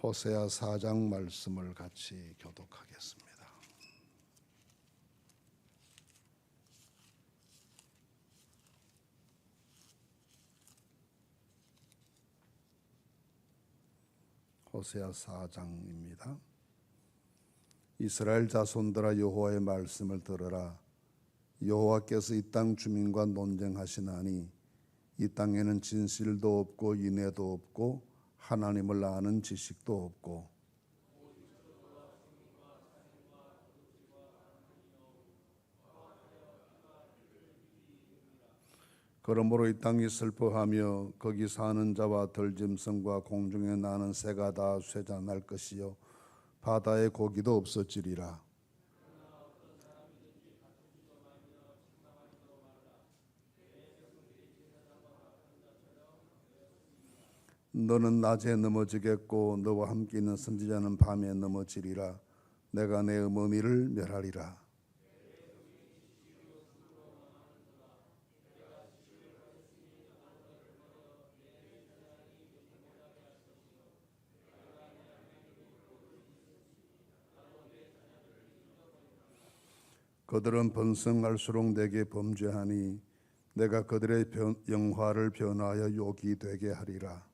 호세아 4장 말씀을 같이 교독하겠습니다. 호세아 4장입니다. 이스라엘 자손들아 여호와의 말씀을 들으라. 여호와께서 이 땅 주민과 논쟁하시나니 이 땅에는 진실도 없고 인애도 없고 하나님을 아는 지식도 없고 그러므로 이 땅이 슬퍼하며 거기 사는 자와 들짐승과 공중에 나는 새가 다 쇠잔할 것이요 바다의 고기도 없어지리라. 너는 낮에 넘어지겠고 너와 함께 있는 선지자는 밤에 넘어지리라. 내가 내 어머니를 멸하리라. 그들은 번성할수록 내게 범죄하니 내가 그들의 영화를 변화하여 욕이 되게 하리라.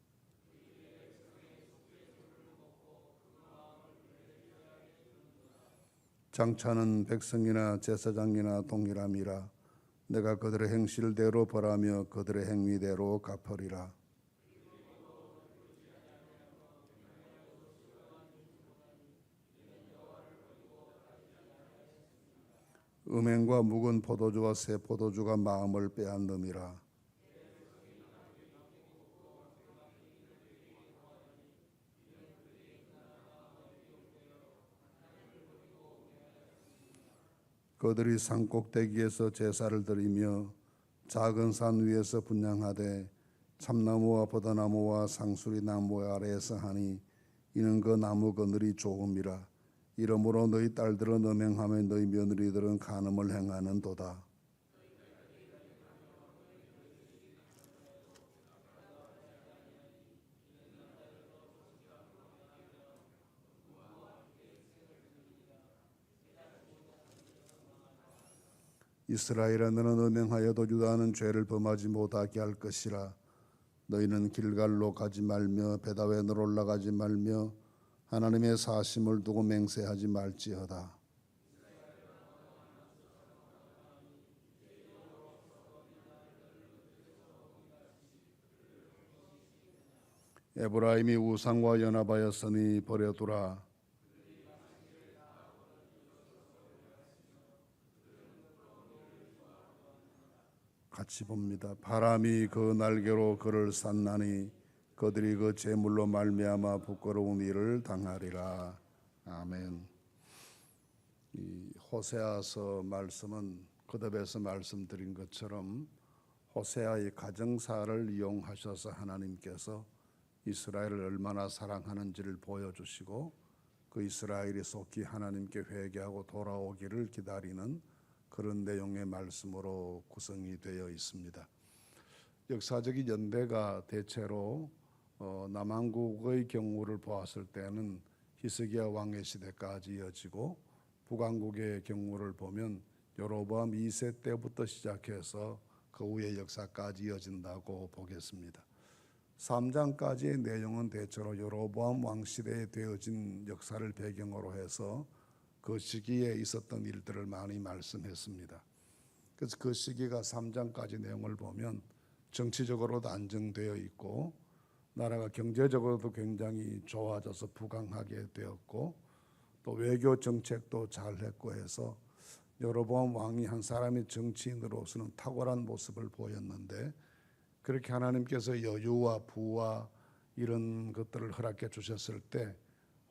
장차는 백성이나 제사장이나 동일함이라. 내가 그들의 행실대로 벌하며 그들의 행위대로 갚으리라. 음행과 묵은 포도주와 새 포도주가 마음을 빼앗느니라. 그들이 산꼭대기에서 제사를 드리며 작은 산 위에서 분향하되 참나무와 버드나무와 상수리 나무 아래에서 하니 이는 그 나무 그늘이 좋음이라. 이러므로 너희 딸들은 음행하며 너희 며느리들은 간음을 행하는도다. 이스라엘아 너는 음행하여도 유다는 죄를 범하지 못하게 할 것이라. 너희는 길갈로 가지 말며 베다웬으로 올라가지 말며 하나님의 사심을 두고 맹세하지 말지어다. 에브라임이 우상과 연합하였으니 버려두라. 같이 봅니다. 바람이 그 날개로 그를 쌌나니 그들이 그 재물로 말미암아 부끄러운 일을 당하리라. 아멘. 이 호세아서 말씀은 거듭해서 말씀드린 것처럼 호세아의 가정사를 이용하셔서 하나님께서 이스라엘을 얼마나 사랑하는지를 보여주시고 그 이스라엘이 속히 하나님께 회개하고 돌아오기를 기다리는 그런 내용의 말씀으로 구성이 되어 있습니다. 역사적인 연대가 대체로 남한국의 경우를 보았을 때는 히스기야 왕의 시대까지 이어지고 북왕국의 경우를 보면 여로보암 2세 때부터 시작해서 그 후의 역사까지 이어진다고 보겠습니다. 3장까지의 내용은 대체로 여로보암 왕 시대에 되어진 역사를 배경으로 해서 그 시기에 있었던 일들을 많이 말씀했습니다. 그래서 그 시기가 3장까지 내용을 보면 정치적으로도 안정되어 있고 나라가 경제적으로도 굉장히 좋아져서 부강하게 되었고 또 외교 정책도 잘했고 해서 여로보암 왕이 한 사람의 정치인으로서는 탁월한 모습을 보였는데 그렇게 하나님께서 여유와 부와 이런 것들을 허락해 주셨을 때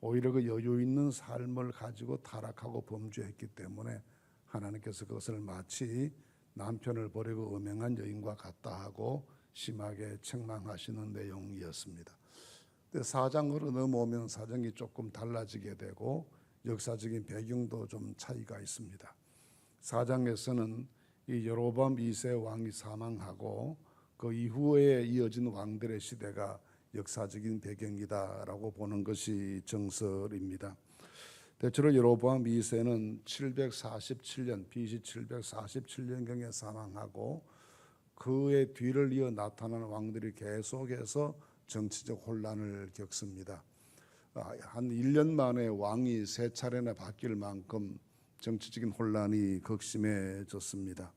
오히려 그 여유 있는 삶을 가지고 타락하고 범죄했기 때문에 하나님께서 그것을 마치 남편을 버리고 음행한 여인과 같다 하고 심하게 책망하시는 내용이었습니다. 근데 4장으로 넘어오면 사정이 조금 달라지게 되고 역사적인 배경도 좀 차이가 있습니다. 4장에서는 이 여로보암 2세 왕이 사망하고 그 이후에 이어진 왕들의 시대가 역사적인 배경이다라고 보는 것이 정설입니다. 대체로 여로보암 2세는 747년 BC 747년경에 사망하고 그의 뒤를 이어 나타나는 왕들이 계속해서 정치적 혼란을 겪습니다. 한 1년 만에 왕이 3차례나 바뀔 만큼 정치적인 혼란이 극심해졌습니다.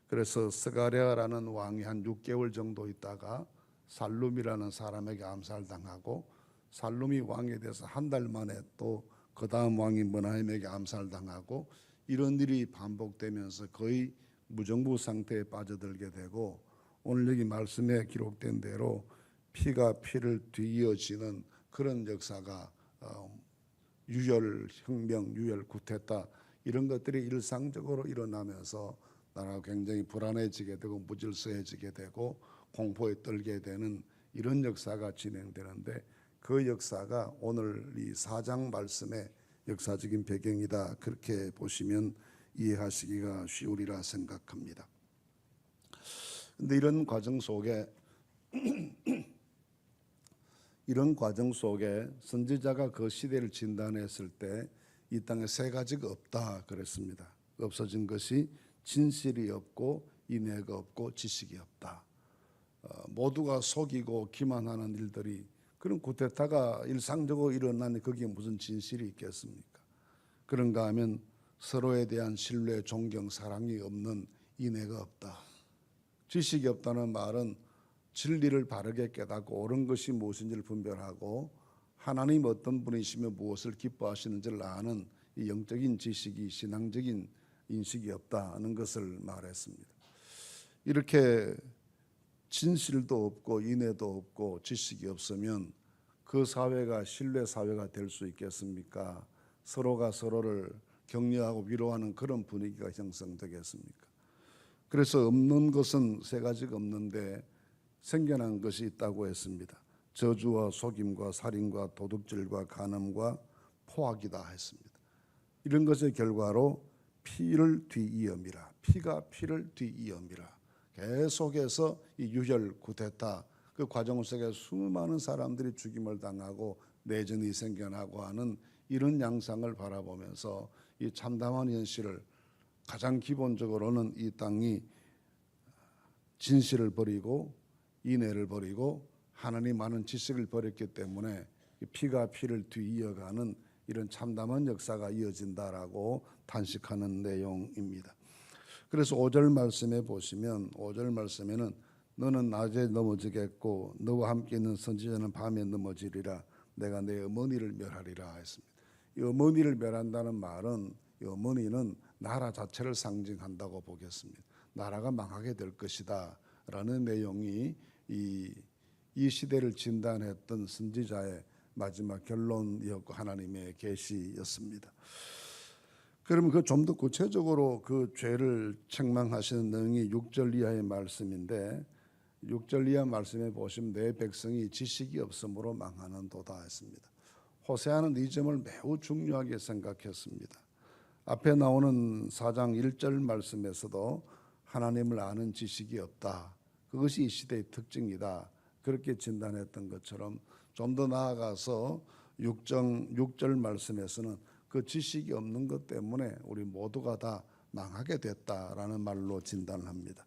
그래서 스가랴라는 왕이 한 6개월 정도 있다가 살룸이라는 사람에게 암살당하고 살룸이 왕에 대해서 한 달 만에 또 그 다음 왕이 머나헴에게 암살당하고 이런 일이 반복되면서 거의 무정부 상태에 빠져들게 되고 오늘 여기 말씀에 기록된 대로 피가 피를 뒤이어지는 그런 역사가 유혈혁명, 유혈쿠데타 이런 것들이 일상적으로 일어나면서 나라가 굉장히 불안해지게 되고 무질서해지게 되고 공포에 떨게 되는 이런 역사가 진행되는데 그 역사가 오늘 이 4장 말씀의 역사적인 배경이다. 그렇게 보시면 이해하시기가 쉬우리라 생각합니다. 그런데 이런 과정 속에 선지자가 그 시대를 진단했을 때 이 땅에 세 가지가 없다 그랬습니다. 없어진 것이 진실이 없고 인애가 없고 지식이 없다. 모두가 속이고 기만하는 일들이 그런 쿠데타가 일상적으로 일어나니 거기에 무슨 진실이 있겠습니까? 그런가 하면 서로에 대한 신뢰, 존경, 사랑이 없는 인애가 없다. 지식이 없다는 말은 진리를 바르게 깨닫고 옳은 것이 무엇인지를 분별하고 하나님 어떤 분이시며 무엇을 기뻐하시는지를 아는 이 영적인 지식이 신앙적인 인식이 없다는 것을 말했습니다. 이렇게 진실도 없고 인애도 없고 지식이 없으면 그 사회가 신뢰 사회가 될 수 있겠습니까? 서로가 서로를 격려하고 위로하는 그런 분위기가 형성되겠습니까? 그래서 없는 것은 세 가지가 없는데 생겨난 것이 있다고 했습니다. 저주와 속임과 살인과 도둑질과 간음과 포악이다 했습니다. 이런 것의 결과로 피를 뒤이음이라, 피가 피를 뒤이음이라. 계속해서 이 유혈 쿠데타 그 과정 속에 수많은 사람들이 죽임을 당하고 내전이 생겨나고 하는 이런 양상을 바라보면서 이 참담한 현실을 가장 기본적으로는 이 땅이 진실을 버리고 인애를 버리고 하나님 아는 지식을 버렸기 때문에 피가 피를 뒤이어가는 이런 참담한 역사가 이어진다라고 탄식하는 내용입니다. 그래서 5절 말씀에 보시면 5절 말씀에는 너는 낮에 넘어지겠고 너와 함께 있는 선지자는 밤에 넘어지리라. 내가 내 어머니를 멸하리라 했습니다. 이 어머니를 멸한다는 말은 이 어머니는 나라 자체를 상징한다고 보겠습니다. 나라가 망하게 될 것이다 라는 내용이 이 시대를 진단했던 선지자의 마지막 결론이었고 하나님의 계시였습니다. 그러면 그 좀 더 구체적으로 그 죄를 책망하시는 내용이 6절 이하의 말씀인데 6절 이하 말씀에 보시면 내 백성이 지식이 없으므로 망하는 도다 했습니다. 호세아는 이 점을 매우 중요하게 생각했습니다. 앞에 나오는 4장 1절 말씀에서도 하나님을 아는 지식이 없다. 그것이 이 시대의 특징이다. 그렇게 진단했던 것처럼 좀 더 나아가서 6절 말씀에서는 그 지식이 없는 것 때문에 우리 모두가 다 망하게 됐다라는 말로 진단을 합니다.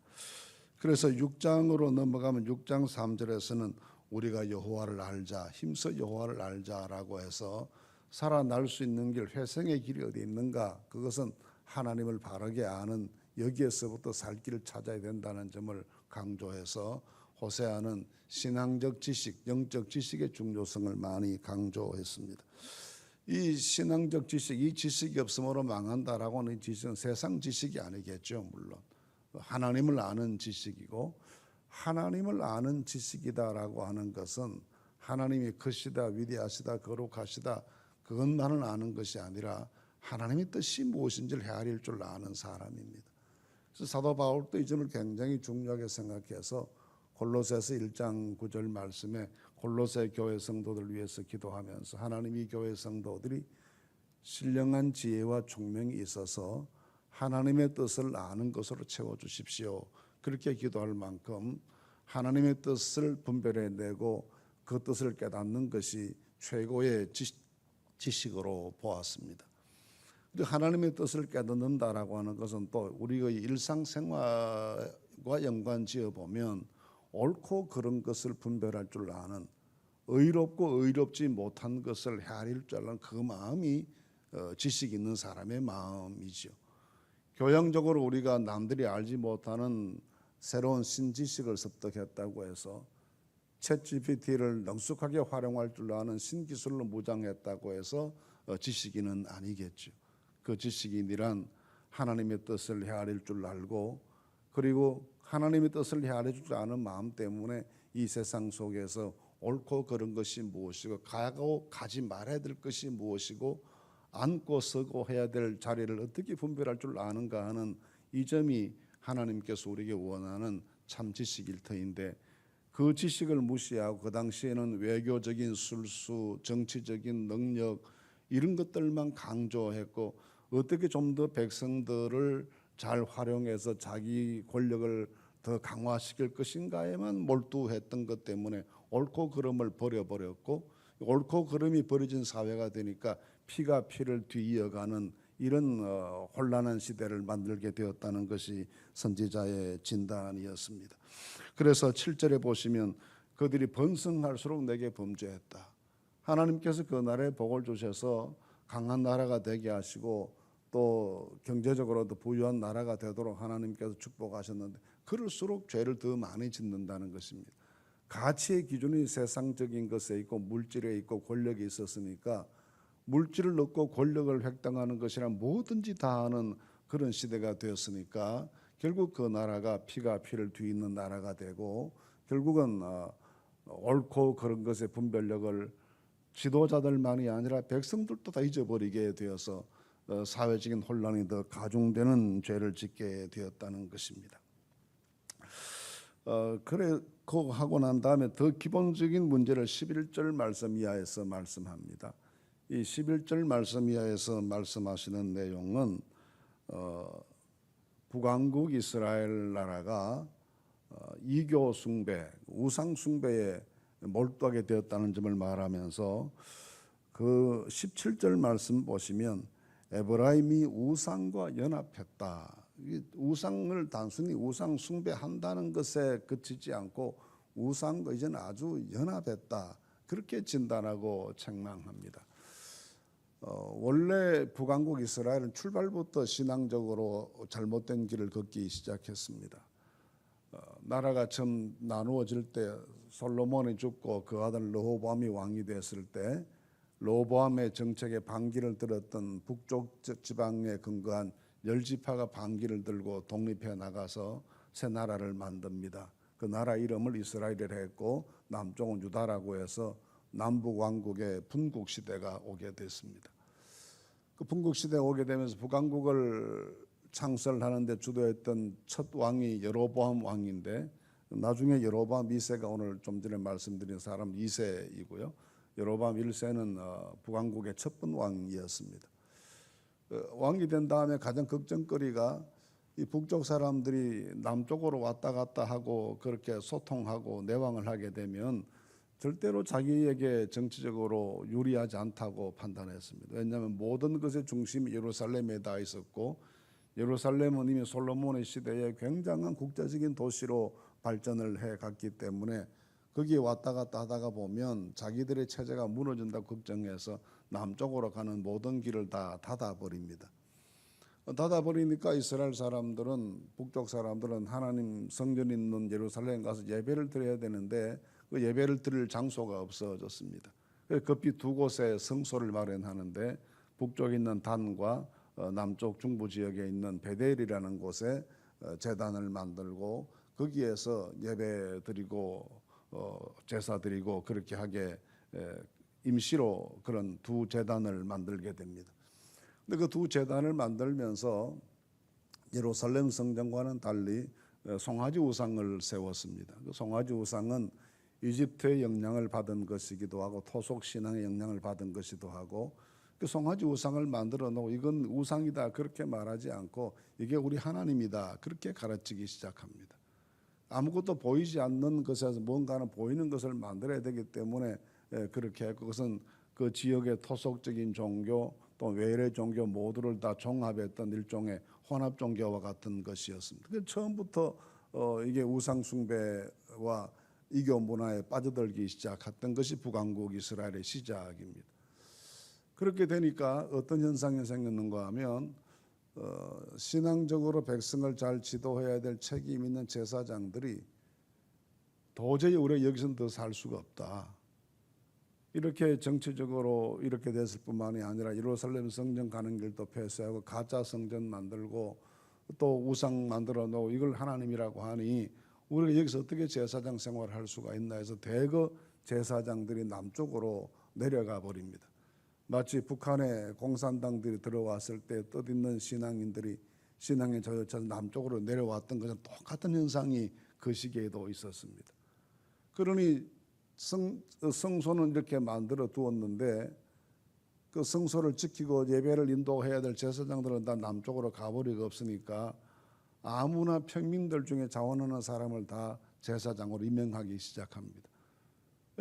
그래서 6장으로 넘어가면 6장 3절에서는 우리가 여호와를 알자, 힘써 여호와를 알자라고 해서 살아날 수 있는 길, 회생의 길이 어디 있는가? 그것은 하나님을 바르게 아는 여기에서부터 살 길을 찾아야 된다는 점을 강조해서 호세아는 신앙적 지식, 영적 지식의 중요성을 많이 강조했습니다. 이 신앙적 지식, 이 지식이 없으므로 망한다라고 하는 지식은 세상 지식이 아니겠죠. 물론 하나님을 아는 지식이고 하나님을 아는 지식이다라고 하는 것은 하나님이 크시다, 위대하시다, 거룩하시다 그것만을 아는 것이 아니라 하나님의 뜻이 무엇인지를 헤아릴 줄 아는 사람입니다. 그래서 사도 바울도 이 점을 굉장히 중요하게 생각해서 골로새서 1장 9절 말씀에 골로새 교회 성도들 위해서 기도하면서 하나님 이 교회 성도들이 신령한 지혜와 총명이 있어서 하나님의 뜻을 아는 것으로 채워주십시오. 그렇게 기도할 만큼 하나님의 뜻을 분별해내고 그 뜻을 깨닫는 것이 최고의 지식으로 보았습니다. 하나님의 뜻을 깨닫는다라고 하는 것은 또 우리의 일상생활과 연관지어 보면 옳고 그른 것을 분별할 줄 아는, 의롭고 의롭지 못한 것을 헤아릴 줄 아는 그 마음이 지식 있는 사람의 마음이죠. 교양적으로 우리가 남들이 알지 못하는 새로운 신지식을 습득했다고 해서 챗GPT를 능숙하게 활용할 줄 아는 신기술로 무장했다고 해서 지식인은 아니겠죠. 그 지식인이란 하나님의 뜻을 헤아릴 줄 알고, 그리고 하나님의 뜻을 헤아릴 줄 아는 마음 때문에 이 세상 속에서 옳고 그른 것이 무엇이고 가고 가지 말아야 될 것이 무엇이고 앉고 서고 해야 될 자리를 어떻게 분별할 줄 아는가 하는 이 점이 하나님께서 우리에게 원하는 참 지식일 터인데, 그 지식을 무시하고 그 당시에는 외교적인 술수, 정치적인 능력 이런 것들만 강조했고 어떻게 좀 더 백성들을 잘 활용해서 자기 권력을 더 강화시킬 것인가에만 몰두했던 것 때문에 옳고 그름을 버려버렸고, 옳고 그름이 버려진 사회가 되니까 피가 피를 뒤이어가는 이런 혼란한 시대를 만들게 되었다는 것이 선지자의 진단이었습니다. 그래서 7절에 보시면 그들이 번성할수록 내게 범죄했다. 하나님께서 그 나라에 복을 주셔서 강한 나라가 되게 하시고 또 경제적으로도 부유한 나라가 되도록 하나님께서 축복하셨는데 그럴수록 죄를 더 많이 짓는다는 것입니다. 가치의 기준이 세상적인 것에 있고 물질에 있고 권력이 있었으니까 물질을 얻고 권력을 획득하는 것이란 뭐든지 다 하는 그런 시대가 되었으니까 결국 그 나라가 피가 피를 뒤있는 나라가 되고, 결국은 옳고 그런 것의 분별력을 지도자들만이 아니라 백성들도 다 잊어버리게 되어서 사회적인 혼란이 더 가중되는 죄를 짓게 되었다는 것입니다. 그렇고 하고 난 다음에 더 기본적인 문제를 11절 말씀 이하에서 말씀합니다. 이 11절 말씀 이하에서 말씀하시는 내용은 북왕국 이스라엘 나라가 이교 숭배, 우상 숭배에 몰두하게 되었다는 점을 말하면서 그 17절 말씀 보시면 에브라임이 우상과 연합했다. 우상을 단순히 우상 숭배한다는 것에 그치지 않고 우상과 이제는 아주 연합했다. 그렇게 진단하고 책망합니다. 원래 북왕국 이스라엘은 출발부터 신앙적으로 잘못된 길을 걷기 시작했습니다. 나라가 처음 나누어질 때 솔로몬이 죽고 그 아들 르호보암이 왕이 됐을 때 르호보암의 정책에 반기를 들었던 북쪽 지방에 근거한 10지파가 반기를 들고 독립해 나가서 새 나라를 만듭니다. 그 나라 이름을 이스라엘이라 했고 남쪽은 유다라고 해서 남북 왕국의 분국 시대가 오게 됐습니다. 그 분국 시대에 오게 되면서 북왕국을 창설하는데 주도했던 첫 왕이 여로보암 왕인데, 나중에 여로보암 2세가 오늘 좀 전에 말씀드린 사람 2세이고요. 여로보암 1세는 북왕국의 첫 번 왕이었습니다. 왕이 된 다음에 가장 걱정거리가 이 북쪽 사람들이 남쪽으로 왔다 갔다 하고 그렇게 소통하고 내왕을 하게 되면 절대로 자기에게 정치적으로 유리하지 않다고 판단했습니다. 왜냐하면 모든 것의 중심이 예루살렘에 다 있었고, 예루살렘은 이미 솔로몬의 시대에 굉장한 국제적인 도시로 발전을 해갔기 때문에 거기에 왔다 갔다 하다가 보면 자기들의 체제가 무너진다고 걱정해서 남쪽으로 가는 모든 길을 다 닫아버립니다. 닫아버리니까 이스라엘 사람들은, 북쪽 사람들은 하나님 성전 있는 예루살렘 가서 예배를 드려야 되는데 그 예배를 드릴 장소가 없어졌습니다. 그래서 급히 두 곳에 성소를 마련하는데 북쪽에 있는 단과 남쪽 중부 지역에 있는 베델이라는 곳에 제단을 만들고 거기에서 예배 드리고 제사 드리고 그렇게 하게 임시로 그런 두 제단을 만들게 됩니다. 근데 그 두 제단을 만들면서 예루살렘 성전과는 달리 송아지 우상을 세웠습니다. 그 송아지 우상은 이집트의 영향을 받은 것이기도 하고 토속 신앙의 영향을 받은 것이기도 하고, 그 송아지 우상을 만들어 놓고 이건 우상이다 그렇게 말하지 않고 이게 우리 하나님이다 그렇게 가르치기 시작합니다. 아무것도 보이지 않는 것에서 뭔가는 보이는 것을 만들어야 되기 때문에 그렇게 그것은 그 지역의 토속적인 종교 또 외래 종교 모두를 다 종합했던 일종의 혼합 종교와 같은 것이었습니다. 처음부터 이게 우상 숭배와 이교 문화에 빠져들기 시작했던 것이 북왕국 이스라엘의 시작입니다. 그렇게 되니까 어떤 현상이 생겼는가 하면 신앙적으로 백성을 잘 지도해야 될 책임 있는 제사장들이 도저히 우리가 여기서는 더 살 수가 없다. 이렇게 정치적으로 이렇게 됐을 뿐만이 아니라 예루살렘 성전 가는 길도 폐쇄하고 가짜 성전 만들고 또 우상 만들어 놓고 이걸 하나님이라고 하니 우리가 여기서 어떻게 제사장 생활을 할 수가 있나 해서 대거 제사장들이 남쪽으로 내려가 버립니다. 마치 북한에 공산당들이 들어왔을 때 뜻있는 신앙인들이 신앙에 젖어서 남쪽으로 내려왔던 것은 똑같은 현상이 그 시기에도 있었습니다. 그러니 성소는 이렇게 만들어 두었는데 그 성소를 지키고 예배를 인도해야 될 제사장들은 다 남쪽으로 가버리고 없으니까 아무나 평민들 중에 자원하는 사람을 다 제사장으로 임명하기 시작합니다.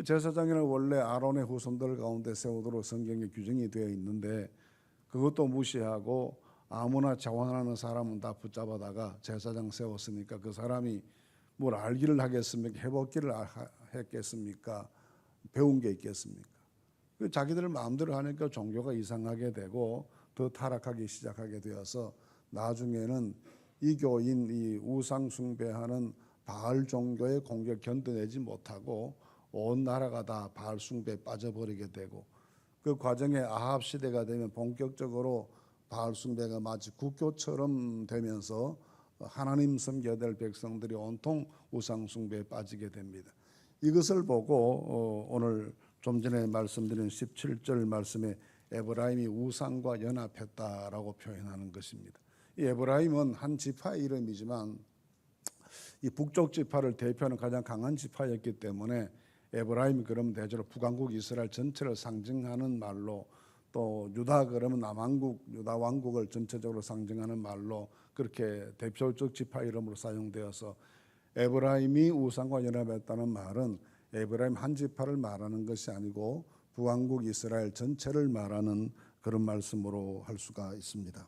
제사장에는 원래 아론의 후손들 가운데 세우도록 성경에 규정이 되어 있는데 그것도 무시하고 아무나 자원하는 사람은 다 붙잡아다가 제사장 세웠으니까 그 사람이 뭘 알기를 하겠습니까? 해먹기를 했겠습니까? 배운 게 있겠습니까? 자기들 마음대로 하니까 종교가 이상하게 되고 더 타락하기 시작하게 되어서 나중에는 이교인 이 우상 숭배하는 바알 종교의 공격 견뎌내지 못하고 온 나라가 다 바알 숭배에 빠져버리게 되고 그 과정에 아합 시대가 되면 본격적으로 바알 숭배가 마치 국교처럼 되면서 하나님 섬겨야 될 백성들이 온통 우상 숭배에 빠지게 됩니다. 이것을 보고 오늘 좀 전에 말씀드린 17절 말씀에 에브라임이 우상과 연합했다라고 표현하는 것입니다. 이 에브라임은 한 지파의 이름이지만 이 북쪽 지파를 대표하는 가장 강한 지파였기 때문에 에브라임이 그러면 대체로 북왕국 이스라엘 전체를 상징하는 말로 또 유다 그러면 남왕국 유다 왕국을 전체적으로 상징하는 말로 그렇게 대표적 지파 이름으로 사용되어서 에브라임이 우상과 연합했다는 말은 에브라임 한 지파를 말하는 것이 아니고 북왕국 이스라엘 전체를 말하는 그런 말씀으로 할 수가 있습니다.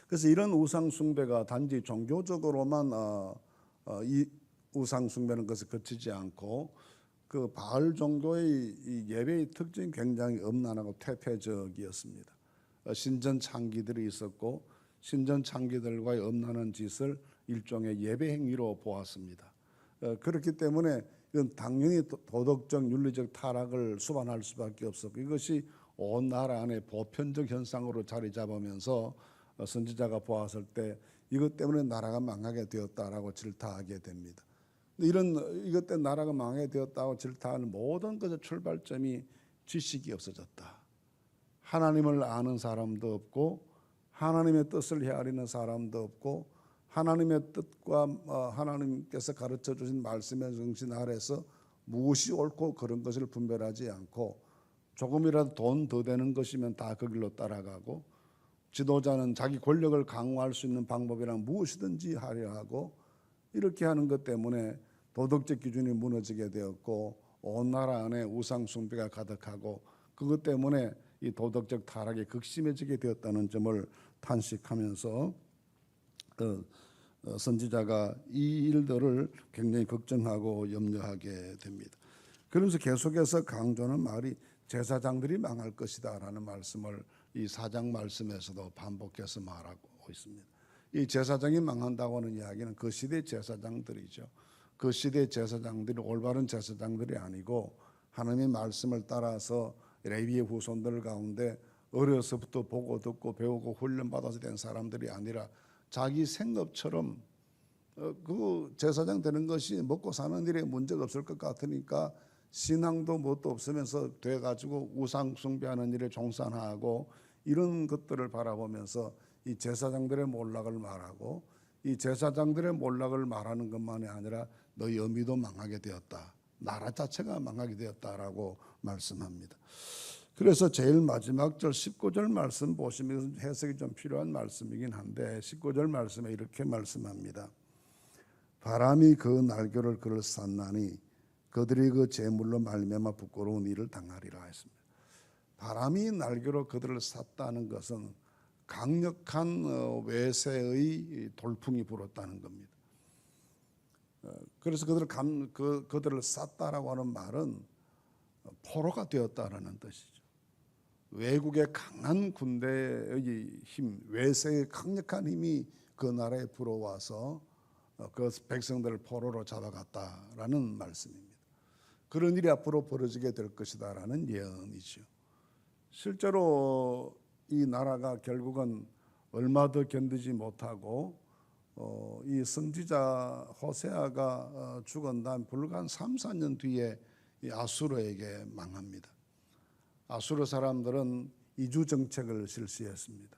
그래서 이런 우상 숭배가 단지 종교적으로만 이 우상 숭배는 것을 그치지 않고 그 바알 종교의 이 예배의 특징이 굉장히 엄난하고 퇴폐적이었습니다. 신전 창기들이 있었고 신전 창기들과의 엄난한 짓을 일종의 예배 행위로 보았습니다. 그렇기 때문에 이건 당연히 도덕적 윤리적 타락을 수반할 수밖에 없었고 이것이 온 나라 안에 보편적 현상으로 자리 잡으면서 선지자가 보았을 때 이것 때문에 나라가 망하게 되었다라고 질타하게 됩니다. 이것 때문에 나라가 망하게 되었다고 질타하는 모든 것의 출발점이 지식이 없어졌다. 하나님을 아는 사람도 없고 하나님의 뜻을 헤아리는 사람도 없고 하나님의 뜻과 하나님께서 가르쳐 주신 말씀의 정신 아래서 무엇이 옳고 그런 것을 분별하지 않고 조금이라도 돈 더 되는 것이면 다 그 길로 따라가고 지도자는 자기 권력을 강화할 수 있는 방법이란 무엇이든지 하려 하고 이렇게 하는 것 때문에 도덕적 기준이 무너지게 되었고 온 나라 안에 우상 숭배가 가득하고 그것 때문에 이 도덕적 타락이 극심해지게 되었다는 점을 탄식하면서 선지자가 이 일들을 굉장히 걱정하고 염려하게 됩니다. 그러면서 계속해서 강조하는 말이 제사장들이 망할 것이다라는 말씀을 이 4장 말씀에서도 반복해서 말하고 있습니다. 이 제사장이 망한다고 하는 이야기는 그 시대 제사장들이죠. 그 시대 제사장들이 올바른 제사장들이 아니고 하나님의 말씀을 따라서 레위의 후손들 가운데 어려서부터 보고 듣고 배우고 훈련받아서 된 사람들이 아니라 자기 생업처럼 그 제사장 되는 것이 먹고 사는 일에 문제가 없을 것 같으니까 신앙도 뭣도 없으면서 돼가지고 우상 숭배하는 일에 종사하고 이런 것들을 바라보면서 이 제사장들의 몰락을 말하고 이 제사장들의 몰락을 말하는 것만이 아니라 너희 어미도 망하게 되었다. 나라 자체가 망하게 되었다라고 말씀합니다. 그래서 제일 마지막 절 19절 말씀 보시면 해석이 좀 필요한 말씀이긴 한데 19절 말씀에 이렇게 말씀합니다. 바람이 그 날개를 그를 쌌나니 그들이 그 재물로 말미암아 부끄러운 일을 당하리라 했습니다. 바람이 날개로 그들을 쌌다는 것은 강력한 외세의 돌풍이 불었다는 겁니다. 그래서 그들을 쌌다라고 하는 말은 포로가 되었다라는 뜻이죠. 외국의 강한 군대의 힘, 외세의 강력한 힘이 그 나라에 불어와서 그 백성들을 포로로 잡아갔다라는 말씀입니다. 그런 일이 앞으로 벌어지게 될 것이다라는 예언이죠. 실제로 이 나라가 결국은 얼마 더 견디지 못하고 이 선지자 호세아가 죽은 다음 불과 한 3, 4년 뒤에 이 아수르에게 망합니다. 아수르 사람들은 이주 정책을 실시했습니다.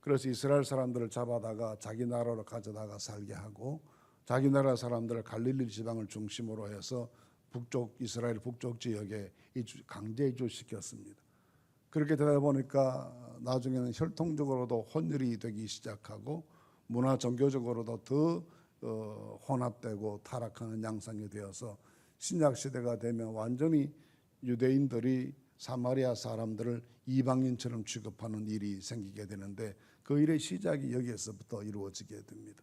그래서 이스라엘 사람들을 잡아다가 자기 나라로 가져다가 살게 하고 자기 나라 사람들을 갈릴리 지방을 중심으로 해서 이스라엘 북쪽 지역에 강제 이주시켰습니다. 그렇게 되다 보니까 나중에는 혈통적으로도 혼혈이 되기 시작하고 문화 종교적으로도 더 혼합되고 타락하는 양상이 되어서 신약 시대가 되면 완전히 유대인들이 사마리아 사람들을 이방인처럼 취급하는 일이 생기게 되는데 그 일의 시작이 여기에서부터 이루어지게 됩니다.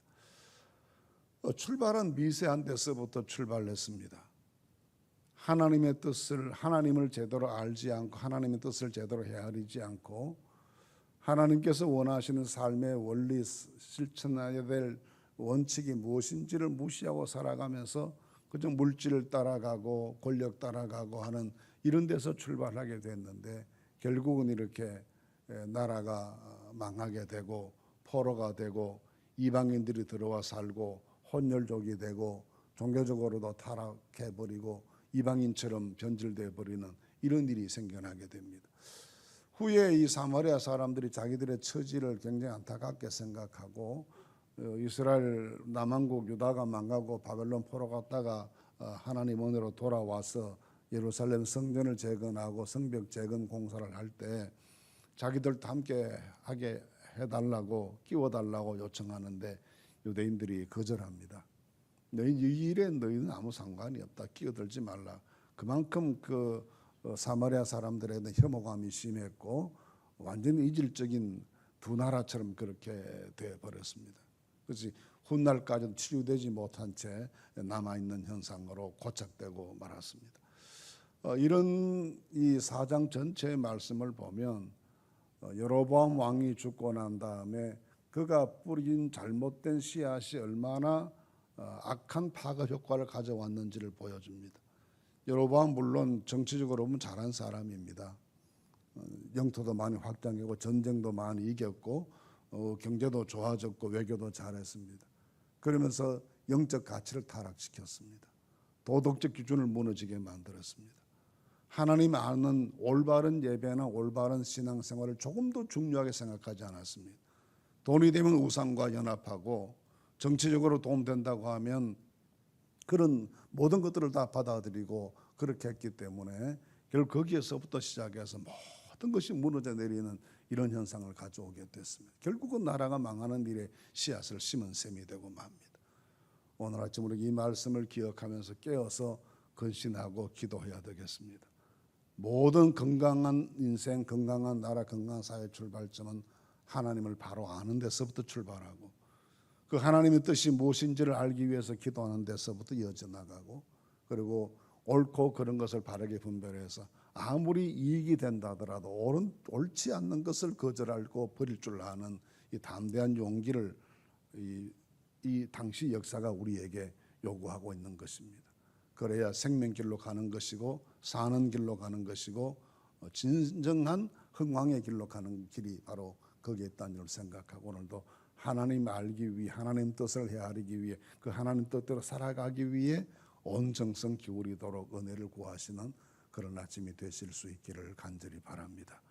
출발은 미세한 데서부터 출발했습니다. 하나님을 제대로 알지 않고 하나님의 뜻을 제대로 헤아리지 않고 하나님께서 원하시는 삶의 원리, 실천해야 될 원칙이 무엇인지를 무시하고 살아가면서 그저 물질을 따라가고 권력 따라가고 하는 이런 데서 출발하게 됐는데 결국은 이렇게 나라가 망하게 되고 포로가 되고 이방인들이 들어와 살고 혼혈족이 되고 종교적으로도 타락해버리고 이방인처럼 변질되어 버리는 이런 일이 생겨나게 됩니다. 후에 이 사마리아 사람들이 자기들의 처지를 굉장히 안타깝게 생각하고 이스라엘 남한국 유다가 망하고 바벨론 포로 갔다가 하나님 은혜로 돌아와서 예루살렘 성전을 재건하고 성벽 재건 공사를 할 때 자기들도 함께 하게 해달라고 끼워달라고 요청하는데 유대인들이 거절합니다. 너희 이 일에 너희는 아무 상관이 없다. 끼어들지 말라. 그만큼 그 사마리아 사람들에 대한 혐오감이 심했고 완전히 이질적인 두 나라처럼 그렇게 되어버렸습니다. 그래서 훗날까지도 치유되지 못한 채 남아있는 현상으로 고착되고 말았습니다. 이런 이 4장 전체의 말씀을 보면 여로보암 왕이 죽고 난 다음에 그가 뿌린 잘못된 씨앗이 얼마나 악한 파급 효과를 가져왔는지를 보여줍니다. 여로보암 물론 정치적으로 보면 잘한 사람입니다. 영토도 많이 확장하고 전쟁도 많이 이겼고 경제도 좋아졌고 외교도 잘했습니다. 그러면서 영적 가치를 타락시켰습니다. 도덕적 기준을 무너지게 만들었습니다. 하나님 아는 올바른 예배나 올바른 신앙생활을 조금도 중요하게 생각하지 않았습니다. 돈이 되면 우상과 연합하고 정치적으로 도움된다고 하면 그런 모든 것들을 다 받아들이고 그렇게 했기 때문에 결국 거기에서부터 시작해서 모든 것이 무너져 내리는 이런 현상을 가져오게 됐습니다. 결국은 나라가 망하는 일에 씨앗을 심은 셈이 되고 맙니다. 오늘 아침 우리 이 말씀을 기억하면서 깨어서 근신하고 기도해야 되겠습니다. 모든 건강한 인생, 건강한 나라, 건강한 사회 출발점은 하나님을 바로 아는 데서부터 출발하고 그 하나님의 뜻이 무엇인지를 알기 위해서 기도하는 데서부터 이어져 나가고 그리고 옳고 그런 것을 바르게 분별해서 아무리 이익이 된다 하더라도 옳지 않는 것을 거절하고 버릴 줄 아는 이 담대한 용기를 이 당시 역사가 우리에게 요구하고 있는 것입니다. 그래야 생명길로 가는 것이고 사는 길로 가는 것이고 진정한 흥왕의 길로 가는 길이 바로 거기에 있다는 걸 생각하고 오늘도 하나님 알기 위해 하나님 뜻을 헤아리기 위해 그 하나님 뜻대로 살아가기 위해 온 정성 기울이도록 은혜를 구하시는 그런 아침이 되실 수 있기를 간절히 바랍니다.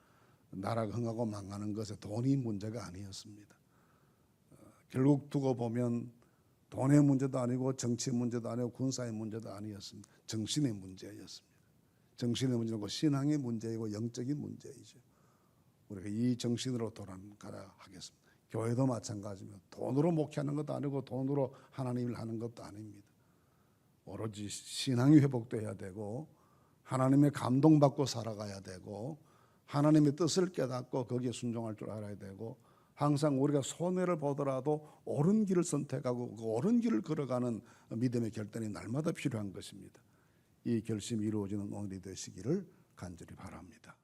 나라가 흥하고 망하는 것은 돈이 문제가 아니었습니다. 결국 두고 보면 돈의 문제도 아니고 정치 문제도 아니고 군사의 문제도 아니었습니다. 정신의 문제였습니다. 정신의 문제고 신앙의 문제이고 영적인 문제이죠. 우리가 이 정신으로 돌아가야 하겠습니다. 교회도 마찬가지입니다. 돈으로 목회하는 것도 아니고 돈으로 하나님을 하는 것도 아닙니다. 오로지 신앙이 회복돼야 되고 하나님의 감동받고 살아가야 되고 하나님의 뜻을 깨닫고 거기에 순종할 줄 알아야 되고 항상 우리가 손해를 보더라도 옳은 길을 선택하고 그 옳은 길을 걸어가는 믿음의 결단이 날마다 필요한 것입니다. 이 결심이 이루어지는 오늘이 되시기를 간절히 바랍니다.